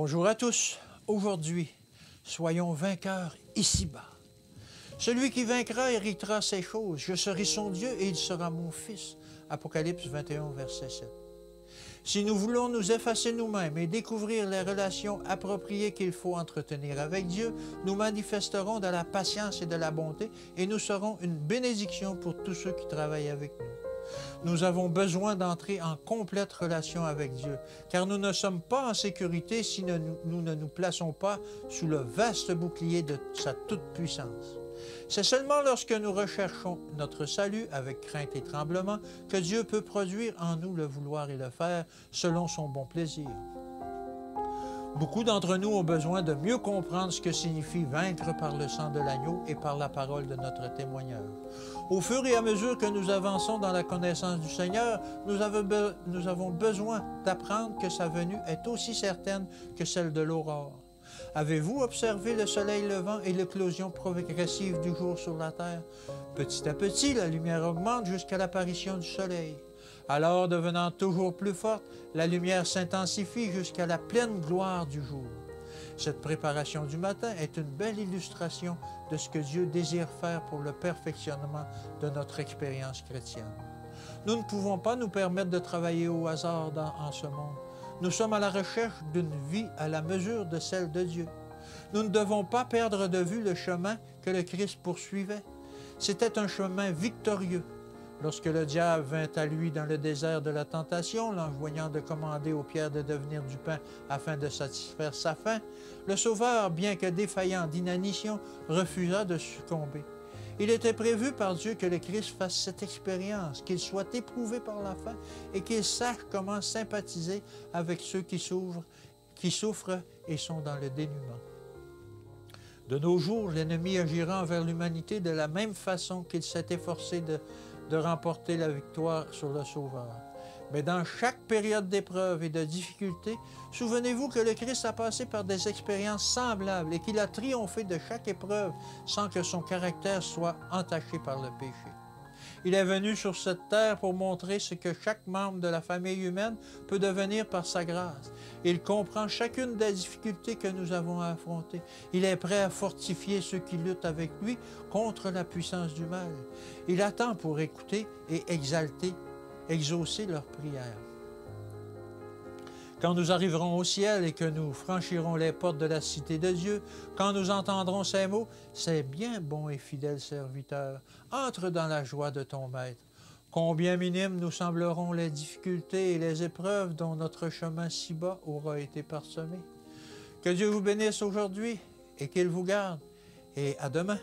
Bonjour à tous. Aujourd'hui, soyons vainqueurs ici-bas. Celui qui vaincra héritera ces choses. Je serai son Dieu et il sera mon fils. Apocalypse 21, verset 7. Si nous voulons nous effacer nous-mêmes et découvrir les relations appropriées qu'il faut entretenir avec Dieu, nous manifesterons de la patience et de la bonté et nous serons une bénédiction pour tous ceux qui travaillent avec nous. Nous avons besoin d'entrer en complète relation avec Dieu, car nous ne sommes pas en sécurité si nous ne nous plaçons pas sous le vaste bouclier de sa toute-puissance. C'est seulement lorsque nous recherchons notre salut avec crainte et tremblement que Dieu peut produire en nous le vouloir et le faire selon son bon plaisir. Beaucoup d'entre nous ont besoin de mieux comprendre ce que signifie vaincre par le sang de l'agneau et par la parole de notre témoignage. Au fur et à mesure que nous avançons dans la connaissance du Seigneur, nous avons besoin d'apprendre que sa venue est aussi certaine que celle de l'aurore. Avez-vous observé le soleil levant et l'éclosion progressive du jour sur la terre? Petit à petit, la lumière augmente jusqu'à l'apparition du soleil. Alors, devenant toujours plus forte, la lumière s'intensifie jusqu'à la pleine gloire du jour. Cette préparation du matin est une belle illustration de ce que Dieu désire faire pour le perfectionnement de notre expérience chrétienne. Nous ne pouvons pas nous permettre de travailler au hasard en ce monde. Nous sommes à la recherche d'une vie à la mesure de celle de Dieu. Nous ne devons pas perdre de vue le chemin que le Christ poursuivait. C'était un chemin victorieux. Lorsque le diable vint à lui dans le désert de la tentation, l'enjoignant de commander aux pierres de devenir du pain afin de satisfaire sa faim, le Sauveur, bien que défaillant d'inanition, refusa de succomber. Il était prévu par Dieu que le Christ fasse cette expérience, qu'il soit éprouvé par la faim et qu'il sache comment sympathiser avec ceux qui souffrent et sont dans le dénuement. De nos jours, l'ennemi agira envers l'humanité de la même façon qu'il s'est efforcé de remporter la victoire sur le Sauveur. Mais dans chaque période d'épreuve et de difficulté, souvenez-vous que le Christ a passé par des expériences semblables et qu'il a triomphé de chaque épreuve sans que son caractère soit entaché par le péché. Il est venu sur cette terre pour montrer ce que chaque membre de la famille humaine peut devenir par sa grâce. Il comprend chacune des difficultés que nous avons à affronter. Il est prêt à fortifier ceux qui luttent avec lui contre la puissance du mal. Il attend pour écouter et exaucer leurs prières. Quand nous arriverons au ciel et que nous franchirons les portes de la cité de Dieu, quand nous entendrons ces mots, « C'est bien, bon et fidèle serviteur, entre dans la joie de ton maître. » Combien minimes nous sembleront les difficultés et les épreuves dont notre chemin si bas aura été parsemé. Que Dieu vous bénisse aujourd'hui et qu'il vous garde, et à demain.